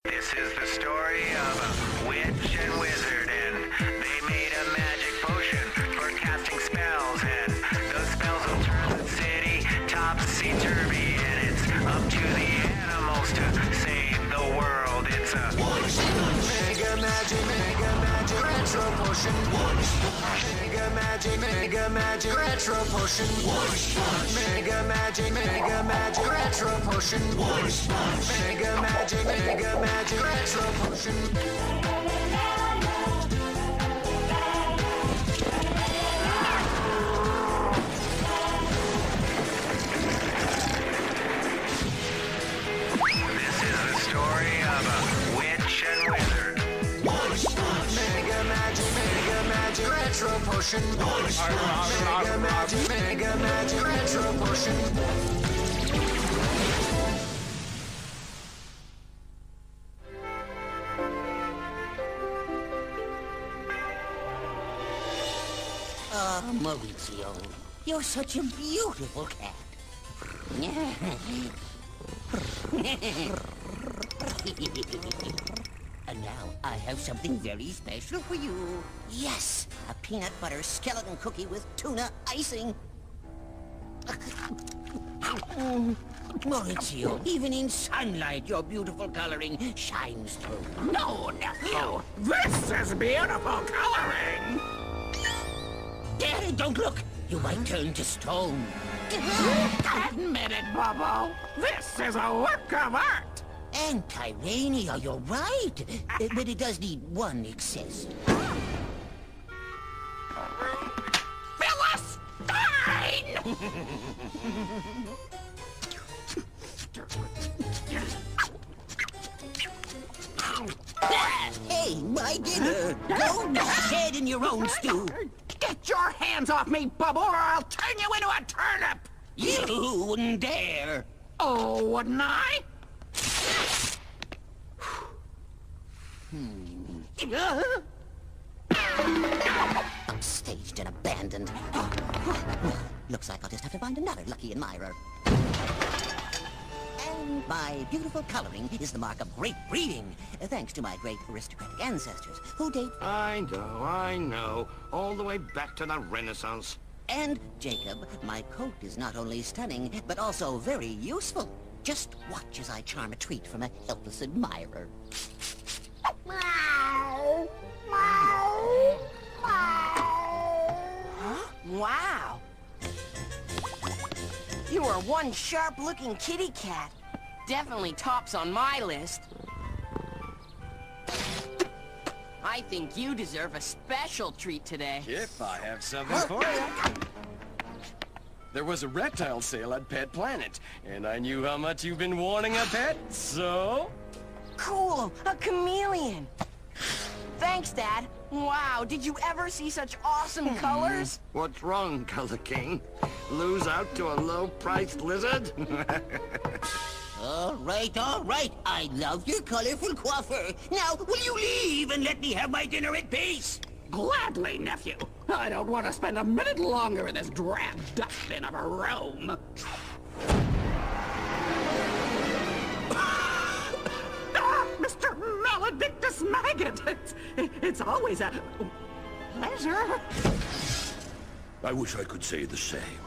This is the story of a witch and wizard, and they made a magic potion for casting spells, and those spells will turn the city topsy-turvy, and it's up to the animals to save the world. It's a mega magic retro potion. Mega magic retro potion. Mega magic retro potion. Mega magic retro potion. This is the story of a witch and wizard. Mega magic retro potion. Mega magic retro potion. Maurizio, you're such a beautiful cat. And now I have something very special for you. Yes, a peanut butter skeleton cookie with tuna icing. Maurizio, even in sunlight, your beautiful coloring shines through. No, nephew! This is beautiful coloring! Don't look! You might turn to stone. Admit it, Bubbo. This is a work of art! And Tyrania, you're right. But it does need one excess. Philistine! Hey, my dinner! Go shed in your own stew! Get your hands off me, Bubble, or I'll turn you into a turnip! You wouldn't dare! Oh, wouldn't I? Upstaged and abandoned. Looks like I'll just have to find another lucky admirer. And my beautiful coloring is the mark of great breeding, thanks to my great aristocratic ancestors, who date... I know. All the way back to the Renaissance. And, Jacob, my coat is not only stunning, but also very useful. Just watch as I charm a treat from a helpless admirer. Meow! Meow! Meow! Huh? Wow! You are one sharp-looking kitty cat. Definitely tops on my list. I think you deserve a special treat today. If I have something for you. There was a reptile sale at Pet Planet, and I knew how much you've been wanting a pet, so... Cool! A chameleon! Thanks, Dad. Wow, did you ever see such awesome colors? What's wrong, Color King? Lose out to a low-priced lizard? All right. I love your colorful coiffure. Now, will you leave and let me have my dinner in peace? Gladly, nephew. I don't want to spend a minute longer in this drab dustbin of a room. Mr. Maledictus Maggot! It's always a pleasure. I wish I could say the same.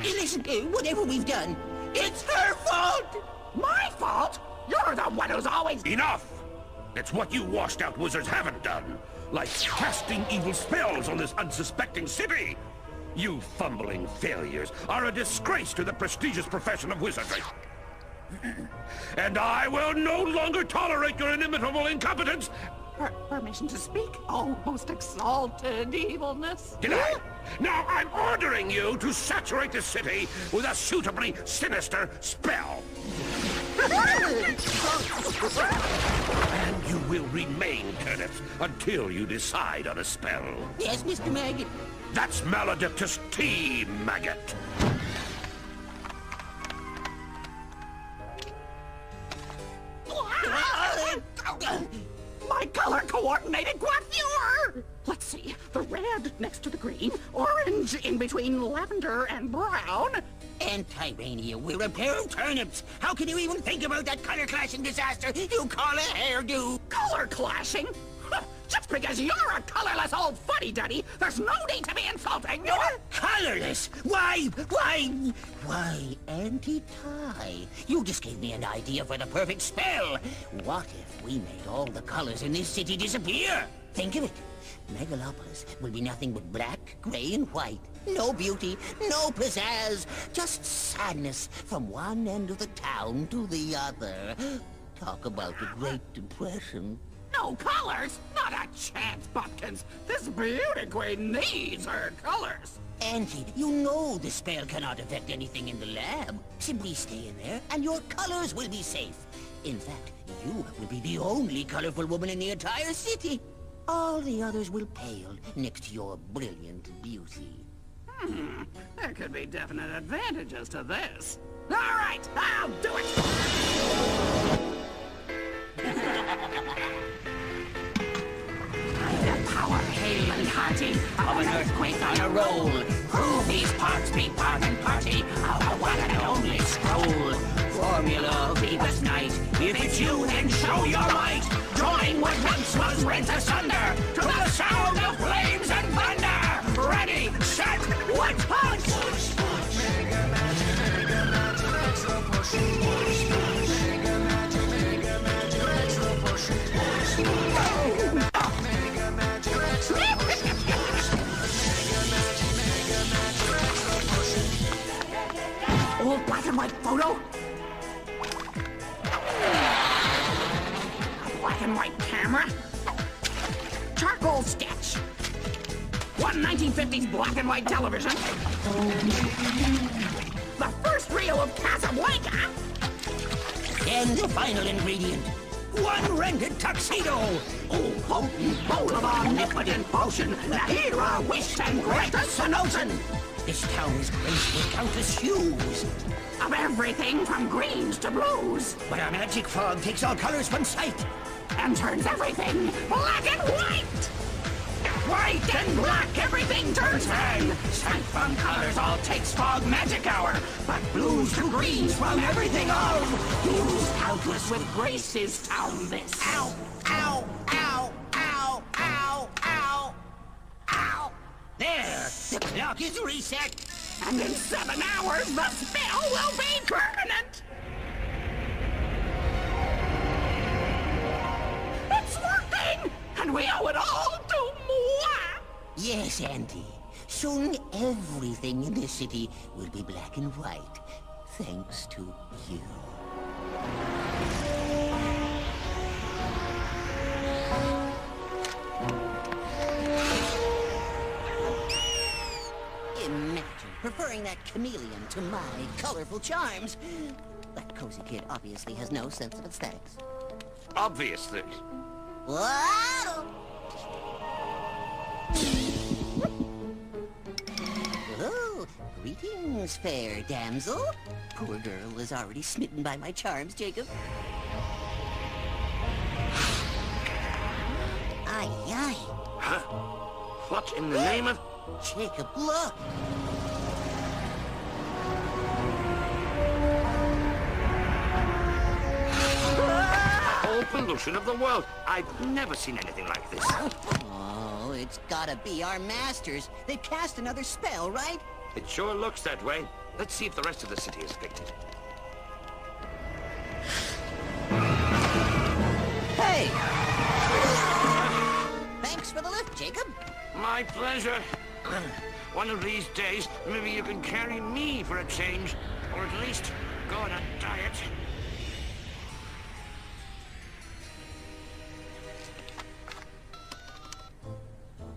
Listen, whatever we've done, it's her fault! My fault? You're the one who's always... Enough! It's what you washed-out wizards haven't done. Like casting evil spells on this unsuspecting city. You fumbling failures are a disgrace to the prestigious profession of wizardry. And I will no longer tolerate your inimitable incompetence. Permission to speak, oh most exalted evilness. Did I? Now I'm ordering you to saturate the city with a suitably sinister spell. And you will remain, turnips, until you decide on a spell. Yes, Mr. Maggot. That's Maledictus T. Maggot. My color-coordinated coiffure! Let's see, the red next to the green, orange in between lavender and brown, And Tyrania, we're a pair of turnips. How can you even think about that color-clashing disaster you call a hairdo? Color clashing? Huh, just because you're a colorless old fuddy-duddy, there's no need to be insulting. Colorless? Why, Auntie Ty, you just gave me an idea for the perfect spell. What if we made all the colors in this city disappear? Think of it. Megalopolis will be nothing but black, gray, and white. No beauty, no pizzazz, just sadness from one end of the town to the other. Talk about the Great Depression. No colors? Not a chance, Bumpkins. This beauty queen needs her colors. Auntie, you know the spell cannot affect anything in the lab. Simply stay in there and your colors will be safe. In fact, you will be the only colorful woman in the entire city. All the others will pale next to your brilliant beauty. There could be definite advantages to this. All right, I'll do it! The power hale and hearty of an earthquake on a roll. Prove these parts be part and party of a one and only scroll. Formula of Eva's night. If it's you, then show your might. Join what once was rent asunder to the sound of flames and thunder. Ready, set, what punch? Mega magic, extra push. Mega magic, extra push. Mega magic, extra push. Old black and white photo? A black and white camera? Charcoal sketch? One 1950s black and white television? The first reel of Casablanca? And the final ingredient. One rented tuxedo. Oh, potent bowl of omnipotent potion. The hero wished and greatest a notion. This town is graced with countless hues. Of everything from greens to blues. But our magic fog takes all colors from sight. And turns everything black and white. White and black, everything turns red. Sight from colors all takes fog magic hour. But blues to greens from everything of. Hues countless with grace is town this. Ow, ow, ow, ow, ow, ow, ow. There, the clock is reset. And in 7 hours, the spell will be permanent. It's working! And we owe it all to moi! Yes, Auntie. Soon everything in this city will be black and white, thanks to you. Imagine preferring that chameleon to my colorful charms. That cozy kid obviously has no sense of aesthetics. Obviously. Whoa! Oh, greetings, fair damsel. Poor girl is already smitten by my charms, Jacob. Aye, aye. Huh? What in the name of... Jacob, look! Whole pollution of the world. I've never seen anything like this. Oh, it's gotta be our masters. They've cast another spell, right? It sure looks that way. Let's see if the rest of the city has picked it. Hey! Thanks for the lift, Jacob. My pleasure. One of these days, maybe you can carry me for a change. Or at least go on a diet.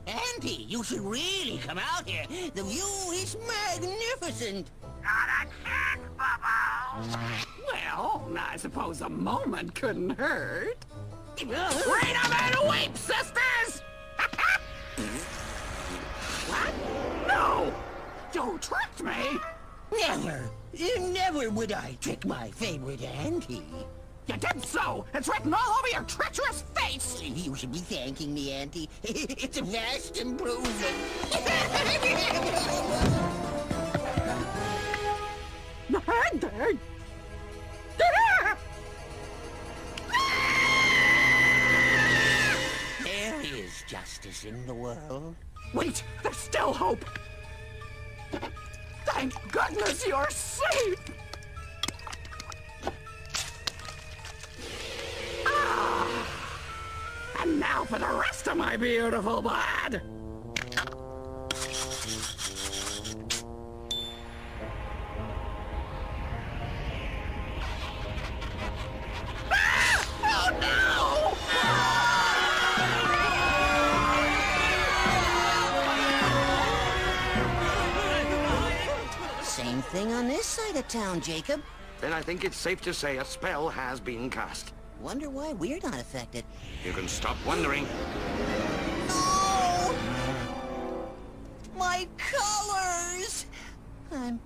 Auntie, you should really come out here. The view is magnificent. Not a chance, Bubba! Well, I suppose a moment couldn't hurt. Freedom and weep, sisters! What? No! You tricked me! Never would I trick my favorite auntie. You did so! It's written all over your treacherous face! You should be thanking me, Auntie. It's a vast improvement. There is justice in the world. Wait, there's still hope. Thank goodness you're safe. And now for the rest of my beautiful blood. Same thing on this side of town, Jacob. Then I think it's safe to say a spell has been cast. Wonder why we're not affected. You can stop wondering. No! My colors! I'm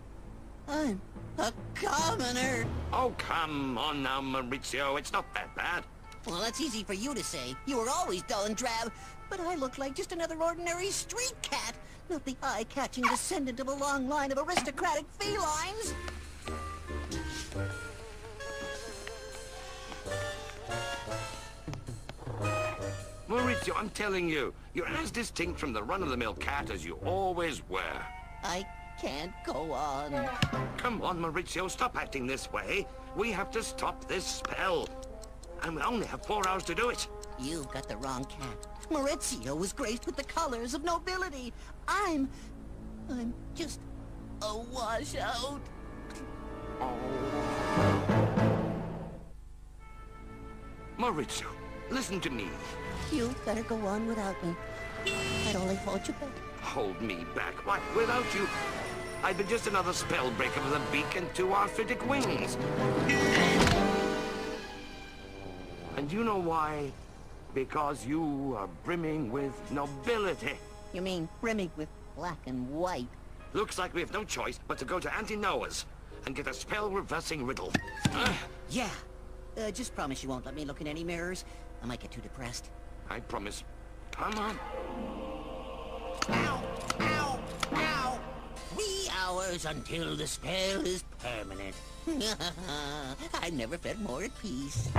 a commoner. Oh, come on now, Maurizio. It's not that bad. Well, that's easy for you to say. You were always dull and drab. But I look like just another ordinary street cat, not the eye-catching descendant of a long line of aristocratic felines. Maurizio, I'm telling you, you're as distinct from the run-of-the-mill cat as you always were. I can't go on. Come on, Maurizio, stop acting this way. We have to stop this spell. And we only have 4 hours to do it. You've got the wrong cat. Maurizio was graced with the colors of nobility. I'm just a washout. Maurizio, listen to me. You better go on without me. I'd only hold you back. Hold me back? Why, without you, I'd be just another spell breaker with a beak and 2 arthritic wings. And you know why? Because you are brimming with nobility. You mean brimming with black and white? Looks like we have no choice but to go to Auntie Noah's and get a spell-reversing riddle. Yeah. Just promise you won't let me look in any mirrors. I might get too depressed. I promise. Come on. Ow! Ow! Ow! 3 hours until the spell is permanent. I never felt more at peace.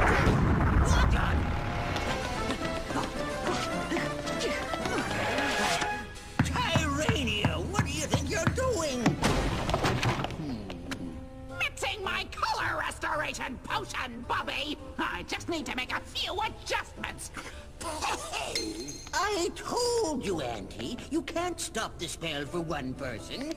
Tyrania, what do you think you're doing? Mixing my color restoration potion, Bobby. I just need to make a few adjustments. I told you, Auntie, you can't stop the spell for one person.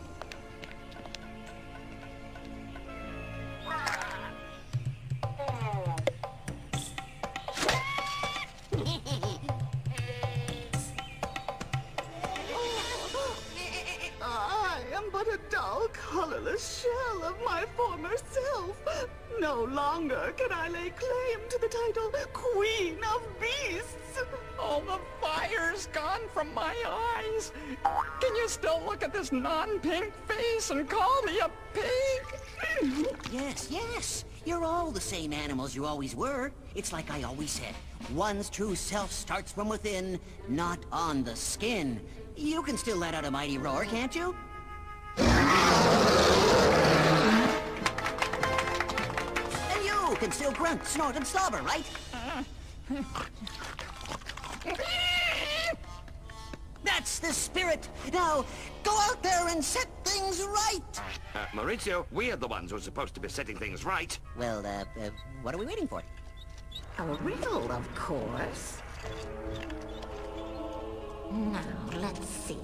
I am but a dull, colorless shell of my former self. No longer can I lay claim to the title Queen of Beasts. All the fire's gone from my eyes. Can you still look at this non-pink face and call me a pig? Yes, yes. You're all the same animals you always were. It's like I always said. One's true self starts from within, not on the skin. You can still let out a mighty roar, can't you? And you can still grunt, snort, and slobber, right? That's the spirit. Now, go out there and set things right. Maurizio, we are the ones who are supposed to be setting things right. Well, what are we waiting for? A riddle, of course. Now, let's see.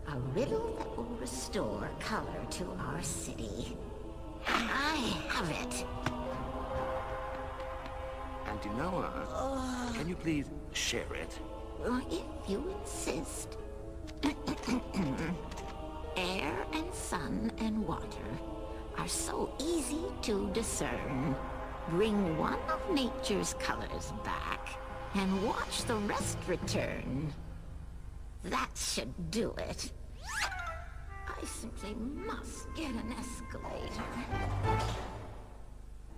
A riddle that will restore color to our city. I have it. Auntie Noah, can you please share it? If you insist. Air and sun and water are so easy to discern. Bring one of nature's colors back and watch the rest return. That should do it. I simply must get an escalator.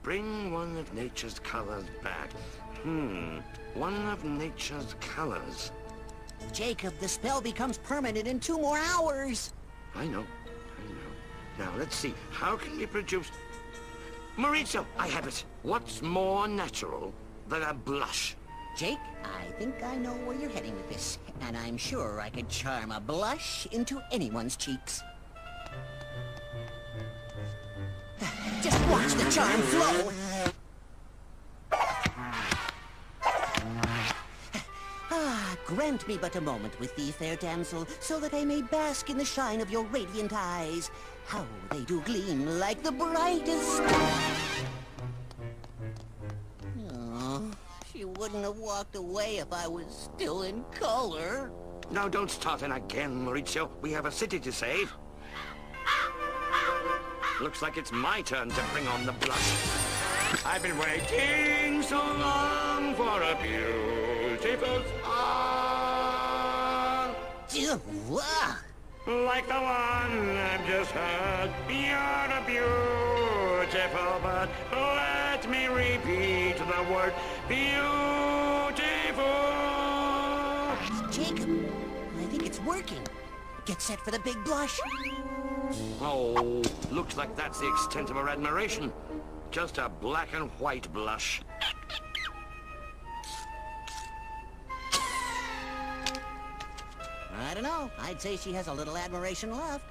Bring one of nature's colors back. One of nature's colors. Jacob, the spell becomes permanent in 2 more hours. I know. Now, let's see. How can we produce... Maurizio, I have it. What's more natural than a blush? Jake, I think I know where you're heading with this, and I'm sure I could charm a blush into anyone's cheeks. Just watch the charm flow! Grant me but a moment with thee, fair damsel, so that I may bask in the shine of your radiant eyes. How they do gleam like the brightest star. Oh, she wouldn't have walked away if I was still in color. Now, don't start in again, Maurizio. We have a city to save. Looks like it's my turn to bring on the blush. I've been waiting so long for a beautiful star. Like the one I've just heard. You're a beautiful bird. Let me repeat the word beautiful. Jacob, I think it's working. Get set for the big blush. Oh, looks like that's the extent of her admiration. Just a black and white blush. I don't know. I'd say she has a little admiration left.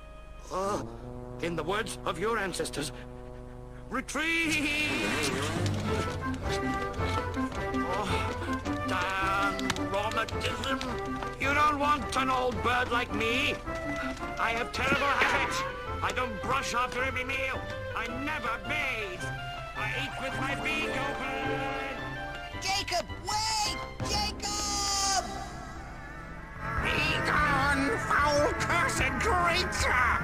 Oh, in the words of your ancestors, retreat! Oh, damn rheumatism! You don't want an old bird like me. I have terrible habits. I don't brush after every meal. I never bathe. I eat with my beak open. Jacob, wait! Jacob! Begone, foul cursed creature!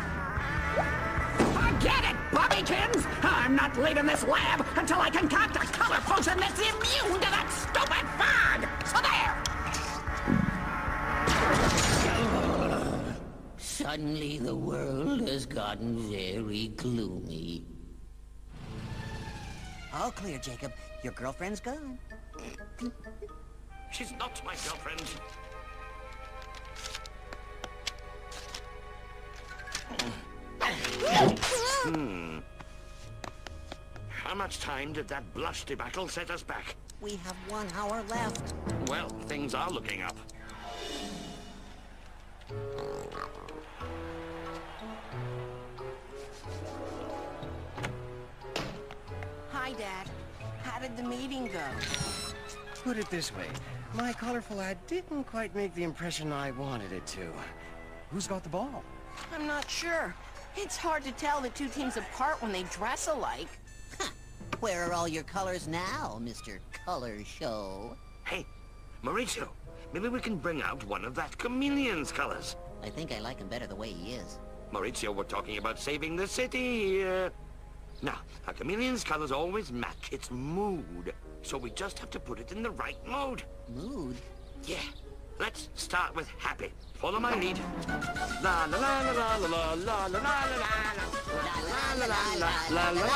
Forget it, Bubbykins! I'm not leaving this lab until I concoct a color potion that's immune to that stupid fog! So there! Suddenly the world has gotten very gloomy. All clear, Jacob. Your girlfriend's gone. She's not my girlfriend. How much time did that blush debacle set us back? We have 1 hour left. Well, things are looking up. Hi, Dad. How did the meeting go? Put it this way. My colorful ad didn't quite make the impression I wanted it to. Who's got the ball? I'm not sure. It's hard to tell the two teams apart when they dress alike. Where are all your colors now, Mr. Color Show? Hey, Maurizio, maybe we can bring out one of that chameleon's colors. I think I like him better the way he is. Maurizio, we're talking about saving the city here. Now, a chameleon's colors always match its mood, so we just have to put it in the right mode. Mood? Yeah. Let's start with happy. Follow my lead. La la la la la la la la la la la la la.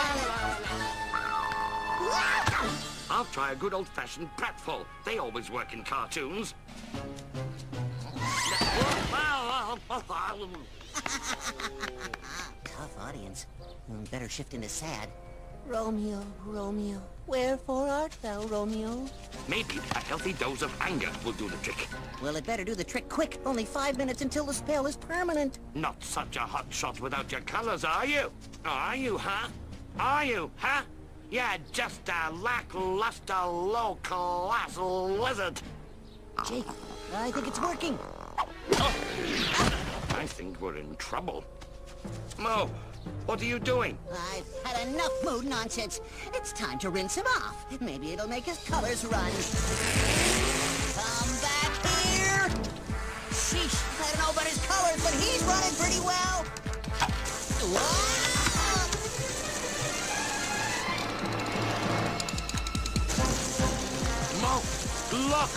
I'll try a good old-fashioned pratfall. They always work in cartoons. Tough audience. Better shift into sad. Romeo, Romeo, wherefore art thou, Romeo? Maybe a healthy dose of anger will do the trick. Well, it better do the trick quick. Only 5 minutes until the spell is permanent. Not such a hot shot without your colors, are you? Are you, huh? Are you, huh? Yeah, just a lackluster, low-class lizard. Jake, I think it's working. Oh. I think we're in trouble. Mo, what are you doing? I've had enough mood nonsense. It's time to rinse him off. Maybe it'll make his colors run. Come back here! Sheesh, I don't know about his colors, but he's running pretty well. Whoa! Mo, look!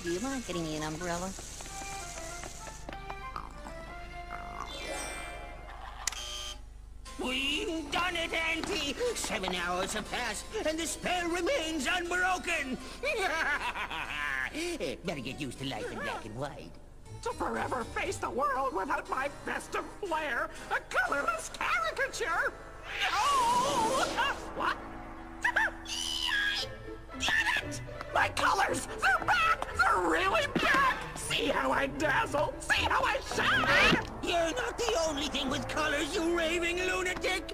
Do you mind getting me an umbrella? 7 hours have passed, and the spell remains unbroken. Better get used to life in black and white. To forever face the world without my festive flair, a colorless caricature! No! What? Get it! My colors! They're back! They're really back! See how I dazzle! See how I shine! You're not the only thing with colors, you raving lunatic!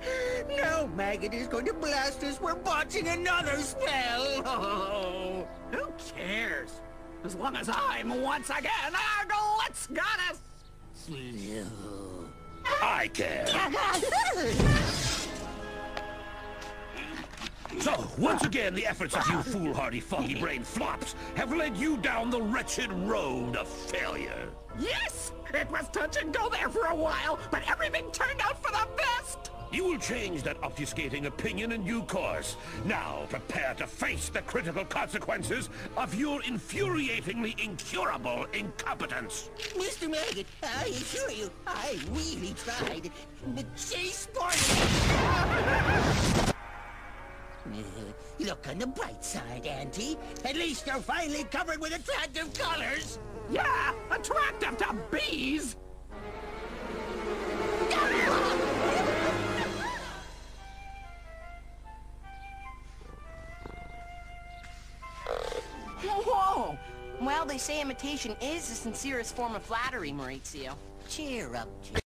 Now Maggot is going to blast us for botching another spell! Oh. Who cares? As long as I'm once again our glitz goddess! I care. So, once again, the efforts of you foolhardy, foggy-brained flops have led you down the wretched road of failure. Yes! It was touch and go there for a while, but everything turned out for the best! You will change that obfuscating opinion in due course. Now, prepare to face the critical consequences of your infuriatingly incurable incompetence. Mr. Maggot, I assure you, I really tried. But she's sporty. Look on the bright side, Auntie. At least you're finally covered with attractive colors. Yeah, attractive to bees! Whoa! Well, they say imitation is the sincerest form of flattery, Maurizio. Cheer up, Jim.